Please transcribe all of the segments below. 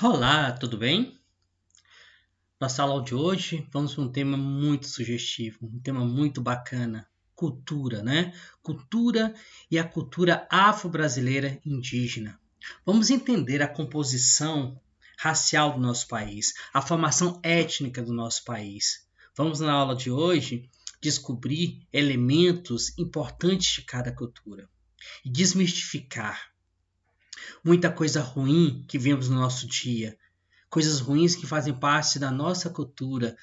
Olá, tudo bem? Nossa aula de hoje vamos para um tema muito sugestivo, um tema muito bacana, cultura, né? Cultura e a cultura afro-brasileira indígena. Vamos entender a composição racial do nosso país, a formação étnica do nosso país. Vamos na aula de hoje descobrir elementos importantes de cada cultura e desmistificar muita coisa ruim que vemos no nosso dia, coisas ruins que fazem parte da nossa cultura,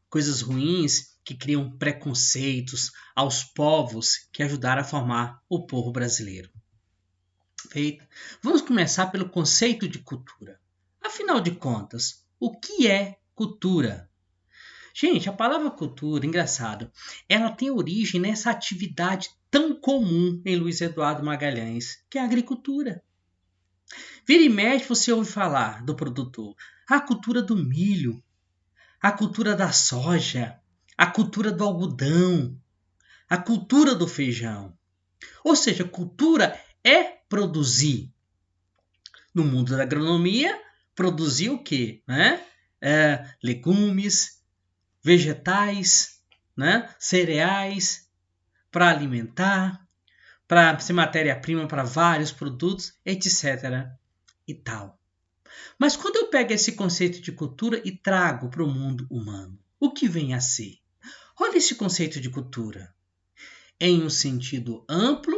coisas ruins que criam preconceitos aos povos que ajudaram a formar o povo brasileiro. Feito? Vamos começar pelo conceito de cultura. Afinal de contas, o que é cultura? Gente, a palavra cultura, engraçado, ela tem origem nessa atividade tão comum em Luiz Eduardo Magalhães, que é a agricultura. Vira e mexe você ouve falar do produtor. A cultura do milho, a cultura da soja, a cultura do algodão, a cultura do feijão. Ou seja, cultura é produzir. No mundo da agronomia, produzir o quê? Legumes, vegetais, cereais, para alimentar, para ser matéria-prima para vários produtos, etc. e tal. Mas quando eu pego esse conceito de cultura e trago para o mundo humano, o que vem a ser? Olha esse conceito de cultura. Em um sentido amplo,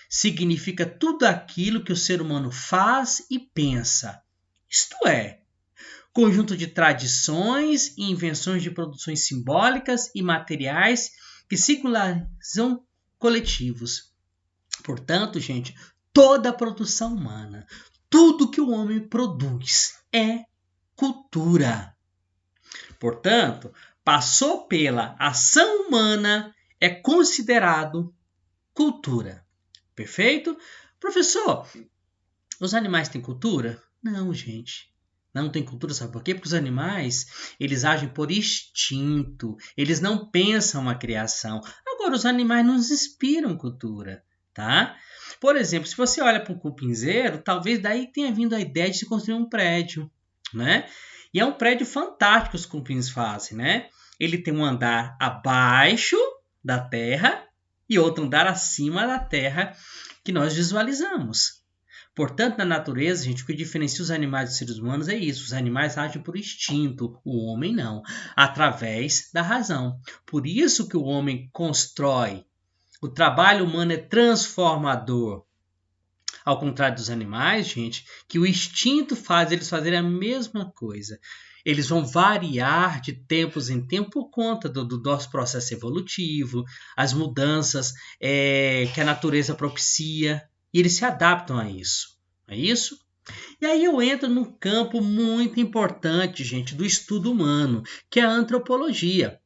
significa tudo aquilo que o ser humano faz e pensa. Isto é, conjunto de tradições e invenções de produções simbólicas e materiais que singularizam coletivos. Portanto, gente, toda a produção humana, tudo que o homem produz é cultura. Portanto, passou pela ação humana, é considerado cultura. Perfeito? Professor, os animais têm cultura? Não, gente. Não tem cultura, sabe por quê? Porque os animais, eles agem por instinto, eles não pensam a criação. Agora, os animais nos inspiram cultura, tá? Por exemplo, se você olha para um cupinzeiro, talvez daí tenha vindo a ideia de se construir um prédio, né? E é um prédio fantástico que os cupins fazem, né? Ele tem um andar abaixo da terra e outro andar acima da terra que nós visualizamos. Portanto, na natureza, gente, o que diferencia os animais dos seres humanos é isso. Os animais agem por instinto, o homem não, através da razão. Por isso que o homem constrói. O trabalho humano é transformador. Ao contrário dos animais, gente, que o instinto faz eles fazerem a mesma coisa. Eles vão variar de tempos em tempo por conta do nosso processo evolutivo, as mudanças que a natureza propicia, e eles se adaptam a isso. Não é isso? E aí eu entro num campo muito importante, gente, do estudo humano, que é a antropologia.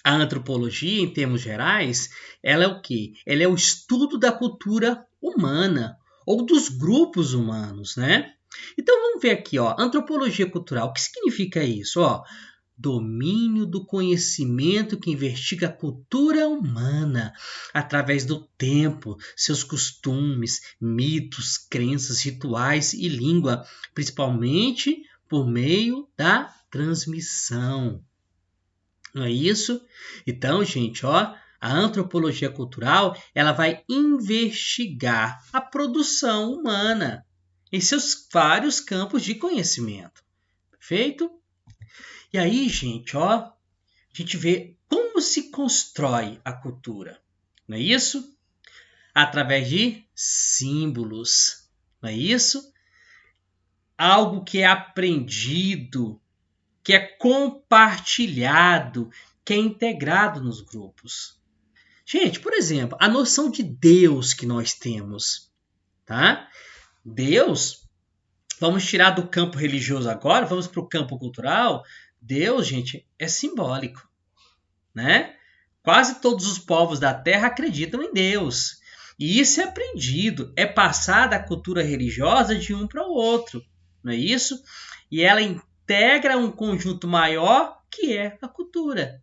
A antropologia, em termos gerais, ela é o quê? Ela é o estudo da cultura humana ou dos grupos humanos, né? Então vamos ver aqui, ó, antropologia cultural. O que significa isso? Ó, domínio do conhecimento que investiga a cultura humana através do tempo, seus costumes, mitos, crenças, rituais e língua, principalmente por meio da transmissão. Não é isso? Então, gente, ó, a antropologia cultural, ela vai investigar a produção humana em seus vários campos de conhecimento. Perfeito? E aí, gente, ó, a gente vê como se constrói a cultura. Não é isso? Através de símbolos. Não é isso? Algo que é aprendido, que é compartilhado, que é integrado nos grupos. Gente, por exemplo, a noção de Deus que nós temos, tá? Deus, vamos tirar do campo religioso agora, vamos para o campo cultural. Deus, gente, é simbólico, né? Quase todos os povos da Terra acreditam em Deus. E isso é aprendido, é passado a cultura religiosa de um para o outro, não é isso? E ela integra um conjunto maior que é a cultura.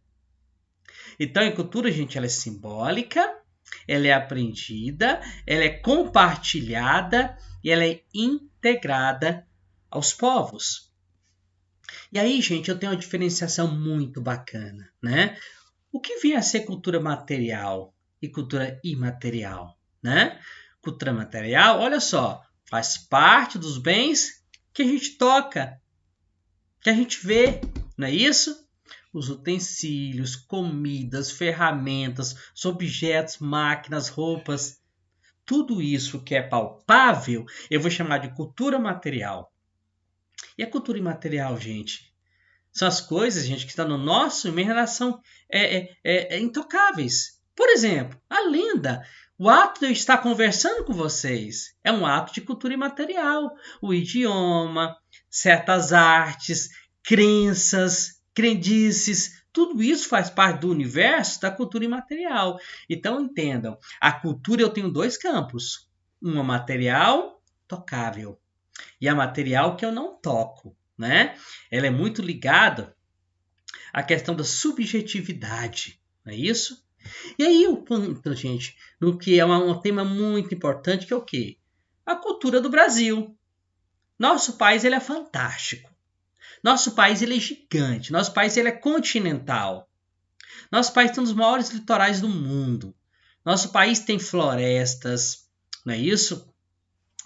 Então, a cultura, gente, ela é simbólica, ela é aprendida, ela é compartilhada e ela é integrada aos povos. E aí, gente, eu tenho uma diferenciação muito bacana, né? O que vem a ser cultura material e cultura imaterial, né? Cultura material, olha só, faz parte dos bens que a gente toca, que a gente vê, não é isso? Os utensílios, comidas, ferramentas, os objetos, máquinas, roupas, tudo isso que é palpável, eu vou chamar de cultura material. E a cultura imaterial, gente? São as coisas, gente, que estão no nosso meio, elas são intocáveis. Por exemplo, a lenda. O ato de eu estar conversando com vocês é um ato de cultura imaterial. O idioma, certas artes, crenças, crendices, tudo isso faz parte do universo da cultura imaterial. Então, entendam, a cultura eu tenho dois campos. Uma material, tocável, e a material que eu não toco, né? Ela é muito ligada à questão da subjetividade, não é isso? E aí o ponto, gente, no que é um tema muito importante, que é o quê? A cultura do Brasil. Nosso país ele é fantástico. Nosso país ele é gigante. Nosso país ele é continental. Nosso país tem um dos maiores litorais do mundo. Nosso país tem florestas, não é isso?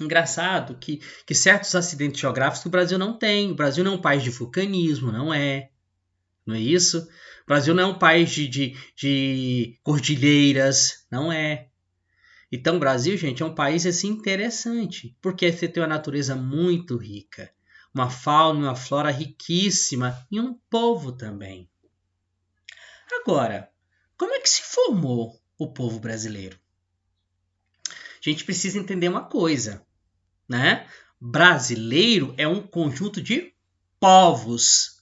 Engraçado que certos acidentes geográficos o Brasil não tem. O Brasil não é um país de vulcanismo, não é. Não é isso? O Brasil não é um país de cordilheiras, não é. Então o Brasil, gente, é um país assim interessante, porque você tem uma natureza muito rica, uma fauna e uma flora riquíssima e um povo também. Agora, como é que se formou o povo brasileiro? A gente precisa entender uma coisa, né? Brasileiro é um conjunto de povos.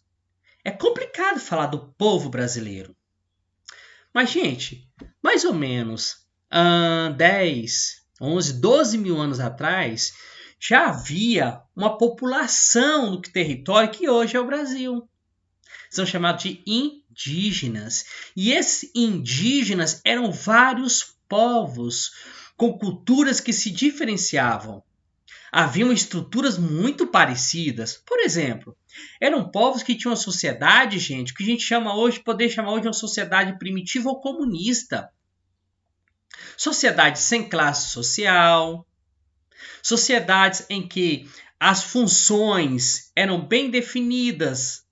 É complicado falar do povo brasileiro. Mas, gente, mais ou menos 10, 11, 12 mil anos atrás, já havia uma população no território que hoje é o Brasil. São chamados de indígenas. E esses indígenas eram vários povos com culturas que se diferenciavam. Haviam estruturas muito parecidas. Por exemplo, eram povos que tinham uma sociedade, gente, que a gente poderia chamar hoje de uma sociedade primitiva ou comunista. Sociedade sem classe social, sociedades em que as funções eram bem definidas,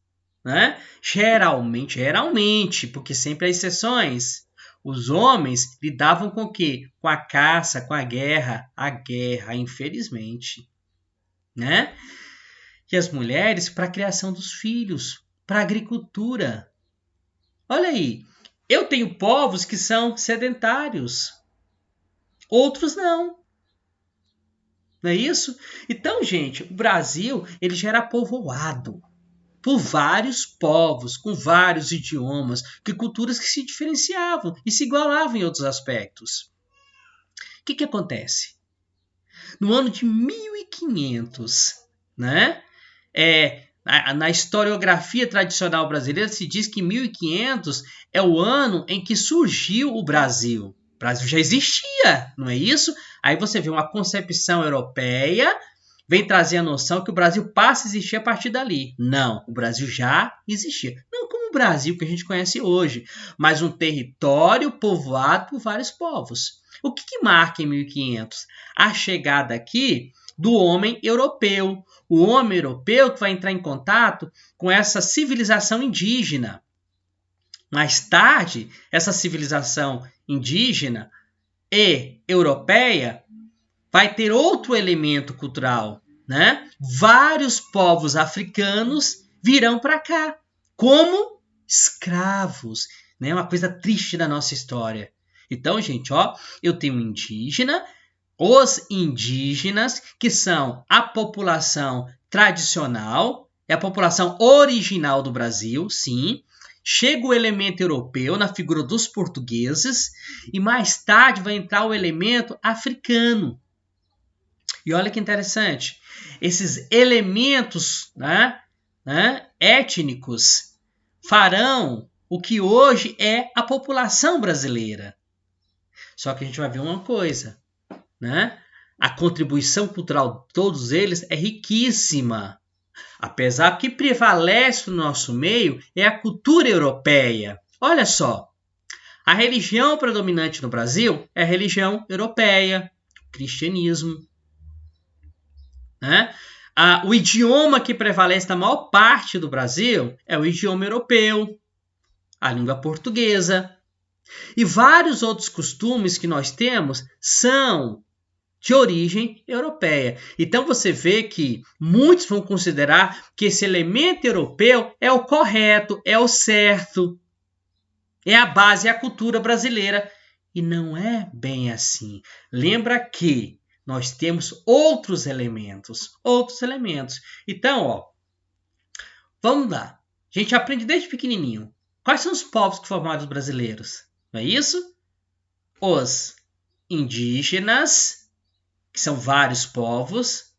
né? Geralmente, porque sempre há exceções. Os homens lidavam com o quê? Com a caça, com a guerra, infelizmente, né? E as mulheres para a criação dos filhos, para a agricultura. Olha aí, eu tenho povos que são sedentários, outros não. Não é isso? Então, gente, o Brasil ele já era povoado por vários povos, com vários idiomas, que culturas que se diferenciavam e se igualavam em outros aspectos. O que acontece? No ano de 1500, né? Na historiografia tradicional brasileira se diz que 1500 é o ano em que surgiu o Brasil. O Brasil já existia, não é isso? Aí você vê uma concepção europeia, vem trazer a noção que o Brasil passa a existir a partir dali. Não, o Brasil já existia. Não como o Brasil que a gente conhece hoje, mas um território povoado por vários povos. O que marca em 1500? A chegada aqui do homem europeu. O homem europeu que vai entrar em contato com essa civilização indígena. Mais tarde, essa civilização indígena e europeia vai ter outro elemento cultural, né? Vários povos africanos virão para cá como escravos, né? Uma coisa triste da nossa história. Então, gente, eu tenho indígena, os indígenas, que são a população tradicional, é a população original do Brasil, sim. Chega o elemento europeu na figura dos portugueses e mais tarde vai entrar o elemento africano. E olha que interessante, esses elementos étnicos farão o que hoje é a população brasileira. Só que a gente vai ver uma coisa, né? A contribuição cultural de todos eles é riquíssima. Apesar que prevalece no nosso meio é a cultura europeia. Olha só, a religião predominante no Brasil é a religião europeia, o cristianismo. Né? O idioma que prevalece na maior parte do Brasil é o idioma europeu, a língua portuguesa. E vários outros costumes que nós temos são de origem europeia. Então você vê que muitos vão considerar que esse elemento europeu é o correto, é o certo, é a base, é a cultura brasileira. E não é bem assim. Lembra que nós temos outros elementos. Então, vamos lá. A gente aprende desde pequenininho. Quais são os povos que formaram os brasileiros? Não é isso? Os indígenas, que são vários povos,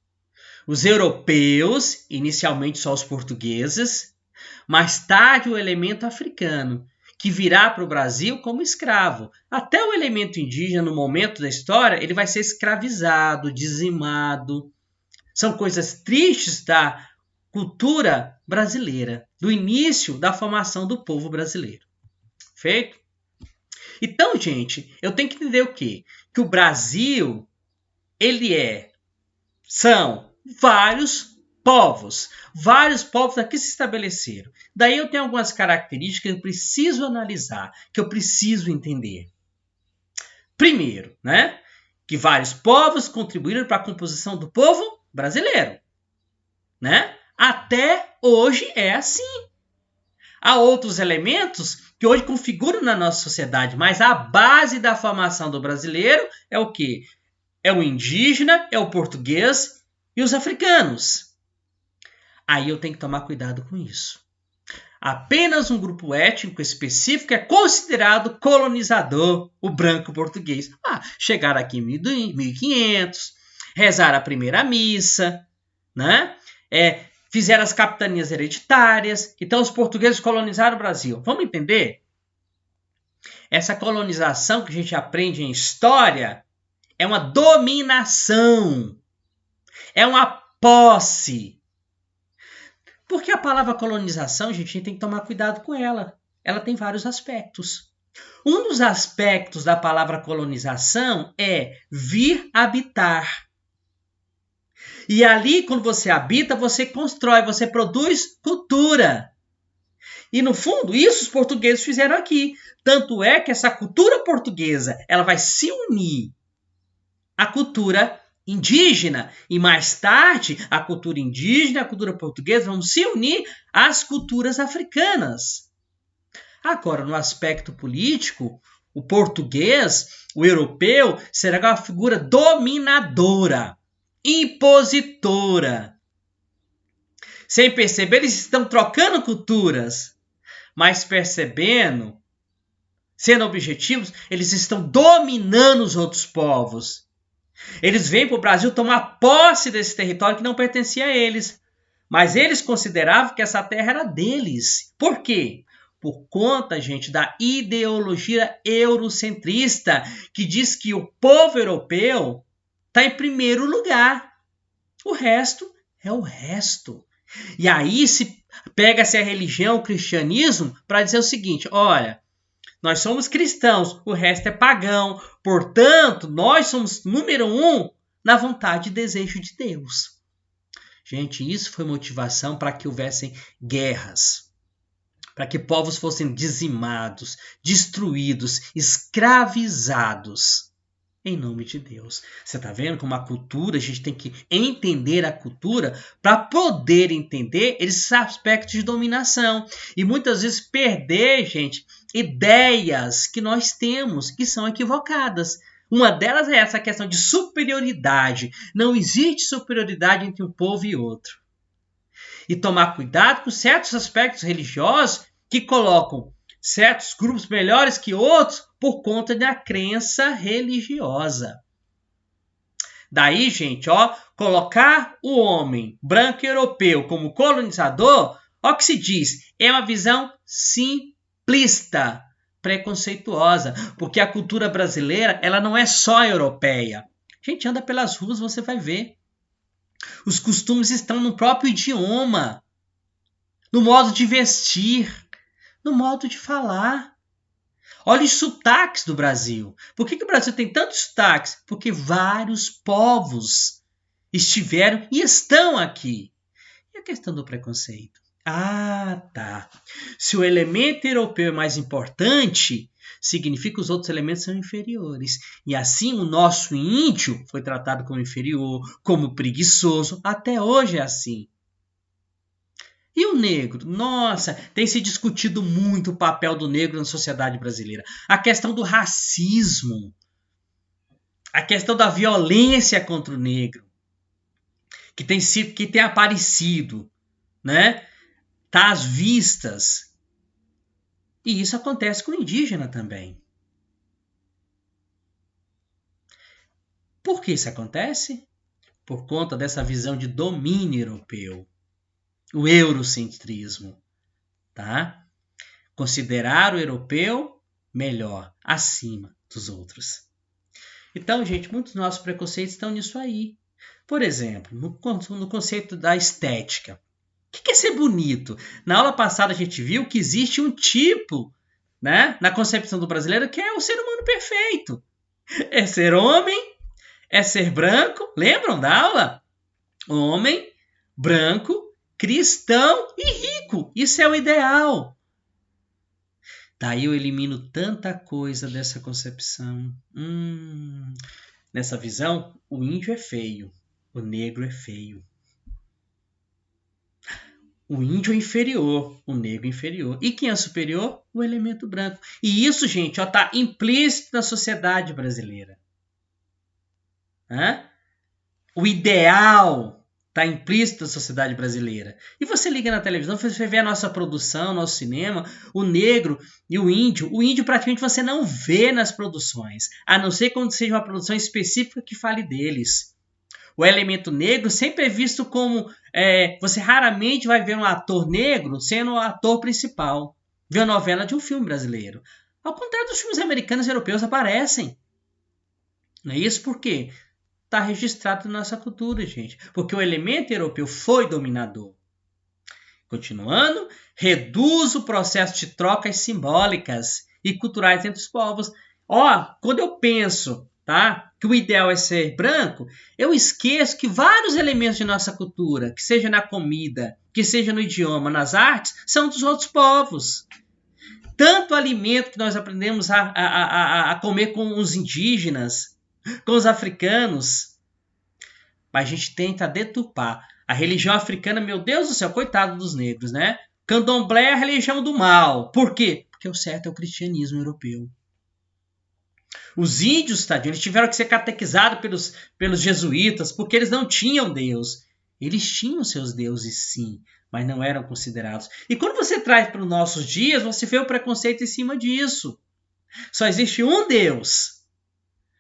os europeus, inicialmente só os portugueses, mais tarde o elemento africano, que virá para o Brasil como escravo. Até o elemento indígena, no momento da história, ele vai ser escravizado, dizimado. São coisas tristes da cultura brasileira, do início da formação do povo brasileiro. Feito? Então, gente, eu tenho que entender o quê? Que o Brasil, são vários povos aqui se estabeleceram. Daí eu tenho algumas características que eu preciso analisar, que eu preciso entender. Primeiro, né, que vários povos contribuíram para a composição do povo brasileiro. Né? Até hoje é assim. Há outros elementos que hoje configuram na nossa sociedade, mas a base da formação do brasileiro é o quê? É o indígena, é o português e os africanos. Aí eu tenho que tomar cuidado com isso. Apenas um grupo étnico específico é considerado colonizador, o branco português. Chegaram aqui em 1500, rezaram a primeira missa, né? Fizeram as capitanias hereditárias. Então os portugueses colonizaram o Brasil. Vamos entender? Essa colonização que a gente aprende em história é uma dominação. É uma posse. Porque a palavra colonização, gente, a gente tem que tomar cuidado com ela. Ela tem vários aspectos. Um dos aspectos da palavra colonização é vir habitar. E ali, quando você habita, você constrói, você produz cultura. E, no fundo, isso os portugueses fizeram aqui. Tanto é que essa cultura portuguesa ela vai se unir à cultura indígena. E, mais tarde, a cultura indígena e a cultura portuguesa vão se unir às culturas africanas. Agora, no aspecto político, o português, o europeu, será uma figura dominadora, impositora. Sem perceber, eles estão trocando culturas, mas percebendo, sendo objetivos, eles estão dominando os outros povos. Eles vêm para o Brasil tomar posse desse território que não pertencia a eles, mas eles consideravam que essa terra era deles. Por quê? Por conta, gente, da ideologia eurocentrista, que diz que o povo europeu está em primeiro lugar. O resto é o resto. E aí pega-se a religião, o cristianismo, para dizer o seguinte, olha, nós somos cristãos, o resto é pagão, portanto, nós somos número 1 na vontade e desejo de Deus. Gente, isso foi motivação para que houvessem guerras, para que povos fossem dizimados, destruídos, escravizados. Em nome de Deus. Você está vendo como a cultura, a gente tem que entender a cultura para poder entender esses aspectos de dominação. E muitas vezes perder, gente, ideias que nós temos que são equivocadas. Uma delas é essa questão de superioridade. Não existe superioridade entre um povo e outro. E tomar cuidado com certos aspectos religiosos que colocam certos grupos melhores que outros por conta da crença religiosa. Daí, gente, colocar o homem branco e europeu como colonizador, o que se diz, é uma visão simplista, preconceituosa, porque a cultura brasileira, ela não é só europeia. A gente anda pelas ruas, você vai ver. Os costumes estão no próprio idioma, no modo de vestir, no modo de falar. Olha os sotaques do Brasil. Por que o Brasil tem tantos sotaques? Porque vários povos estiveram e estão aqui. E a questão do preconceito? Ah, tá. Se o elemento europeu é mais importante, significa que os outros elementos são inferiores. E assim o nosso índio foi tratado como inferior, como preguiçoso. Até hoje é assim. E o negro? Nossa, tem se discutido muito o papel do negro na sociedade brasileira. A questão do racismo, a questão da violência contra o negro, que tem aparecido, né? Tá às vistas. E isso acontece com o indígena também. Por que isso acontece? Por conta dessa visão de domínio europeu. O eurocentrismo, tá? Considerar o europeu melhor, acima dos outros. Então, gente, muitos dos nossos preconceitos estão nisso aí. Por exemplo, no conceito da estética. O que é ser bonito? Na aula passada a gente viu que existe um tipo, né, na concepção do brasileiro, que é o ser humano perfeito. É ser homem, é ser branco. Lembram da aula? Homem, branco, cristão e rico. Isso é o ideal. Daí eu elimino tanta coisa dessa concepção. Nessa visão, o índio é feio, o negro é feio. O índio é inferior, o negro é inferior. E quem é superior? O elemento branco. E isso, gente, está implícito na sociedade brasileira. O ideal está implícito na sociedade brasileira. E você liga na televisão, você vê a nossa produção, nosso cinema, o negro e o índio. O índio praticamente você não vê nas produções, a não ser quando seja uma produção específica que fale deles. O elemento negro sempre é visto como... você raramente vai ver um ator negro sendo o ator principal. Vê a novela de um filme brasileiro. Ao contrário dos filmes americanos e europeus aparecem. Não é isso? Por quê? Está registrado na nossa cultura, gente. Porque o elemento europeu foi dominador. Continuando, reduz o processo de trocas simbólicas e culturais entre os povos. Quando eu penso, tá, que o ideal é ser branco, eu esqueço que vários elementos de nossa cultura, que seja na comida, que seja no idioma, nas artes, são dos outros povos. Tanto alimento que nós aprendemos a comer com os indígenas, com os africanos, mas a gente tenta deturpar. A religião africana, meu Deus do céu, coitado dos negros, né? Candomblé é a religião do mal. Por quê? Porque o certo é o cristianismo europeu. Os índios, tadinho, eles tiveram que ser catequizados pelos jesuítas, porque eles não tinham Deus. Eles tinham seus deuses, sim, mas não eram considerados. E quando você traz para os nossos dias, você vê o preconceito em cima disso. Só existe um Deus.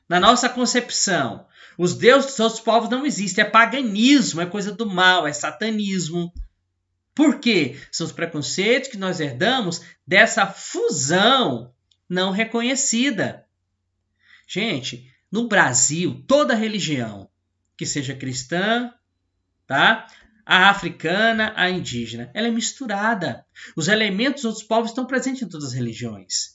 Na nossa concepção, os deuses dos outros povos não existem. É paganismo, é coisa do mal, é satanismo. Por quê? São os preconceitos que nós herdamos dessa fusão não reconhecida. Gente, no Brasil, toda religião, que seja cristã, tá? A africana, a indígena, ela é misturada. Os elementos dos outros povos estão presentes em todas as religiões.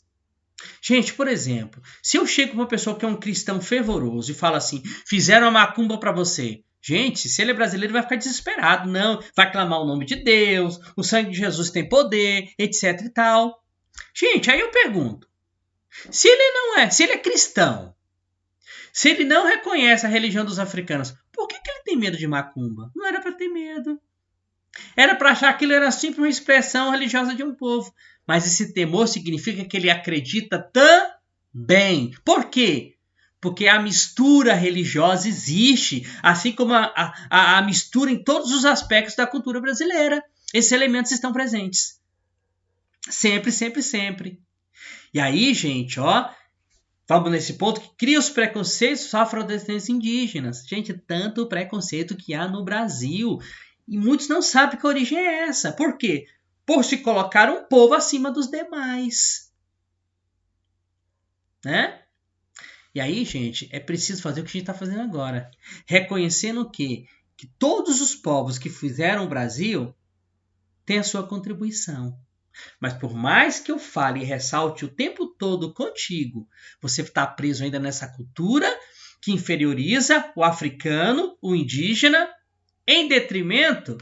Gente, por exemplo, se eu chego para uma pessoa que é um cristão fervoroso e falo assim, fizeram uma macumba para você. Gente, se ele é brasileiro, vai ficar desesperado. Não, vai clamar o nome de Deus, o sangue de Jesus tem poder, etc e tal. Gente, aí eu pergunto, se ele é cristão, se ele não reconhece a religião dos africanos, por que ele tem medo de macumba? Não era para ter medo. Era para achar que aquilo era simples uma expressão religiosa de um povo. Mas esse temor significa que ele acredita também. Por quê? Porque a mistura religiosa existe, assim como a mistura em todos os aspectos da cultura brasileira. Esses elementos estão presentes. Sempre, sempre, sempre. E aí, gente, vamos nesse ponto que cria os preconceitos afrodescendentes indígenas. Gente, tanto preconceito que há no Brasil. E muitos não sabem que a origem é essa. Por quê? Por se colocar um povo acima dos demais. Né? E aí, gente, é preciso fazer o que a gente está fazendo agora. Reconhecendo o quê? que todos os povos que fizeram o Brasil têm a sua contribuição. Mas por mais que eu fale e ressalte o tempo todo contigo, você está preso ainda nessa cultura que inferioriza o africano, o indígena, em detrimento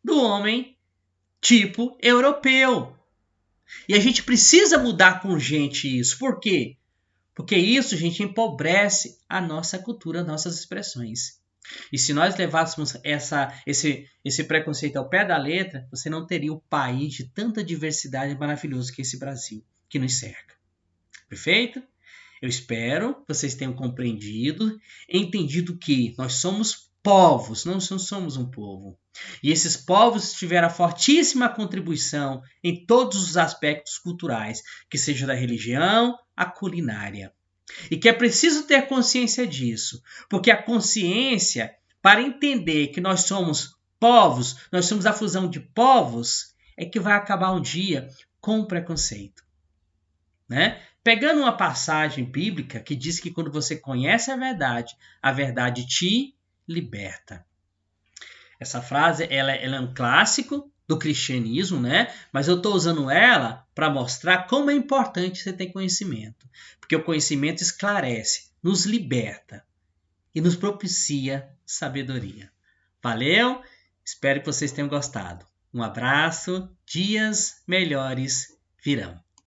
do homem tipo europeu. E a gente precisa mudar com urgente isso. Por quê? Porque isso, gente, empobrece a nossa cultura, as nossas expressões. E se nós levássemos esse preconceito ao pé da letra, você não teria o país de tanta diversidade maravilhoso que é esse Brasil, que nos cerca. Perfeito? Eu espero que vocês tenham compreendido, entendido que nós somos povos, não somos um povo. E esses povos tiveram a fortíssima contribuição em todos os aspectos culturais, que seja da religião, a culinária. E que é preciso ter consciência disso, porque a consciência, para entender que nós somos povos, nós somos a fusão de povos, é que vai acabar um dia com o preconceito. Né? Pegando uma passagem bíblica que diz que quando você conhece a verdade te liberta. Essa frase ela é um clássico do cristianismo, né? Mas eu estou usando ela para mostrar como é importante você ter conhecimento. Porque o conhecimento esclarece, nos liberta e nos propicia sabedoria. Valeu? Espero que vocês tenham gostado. Um abraço, dias melhores virão.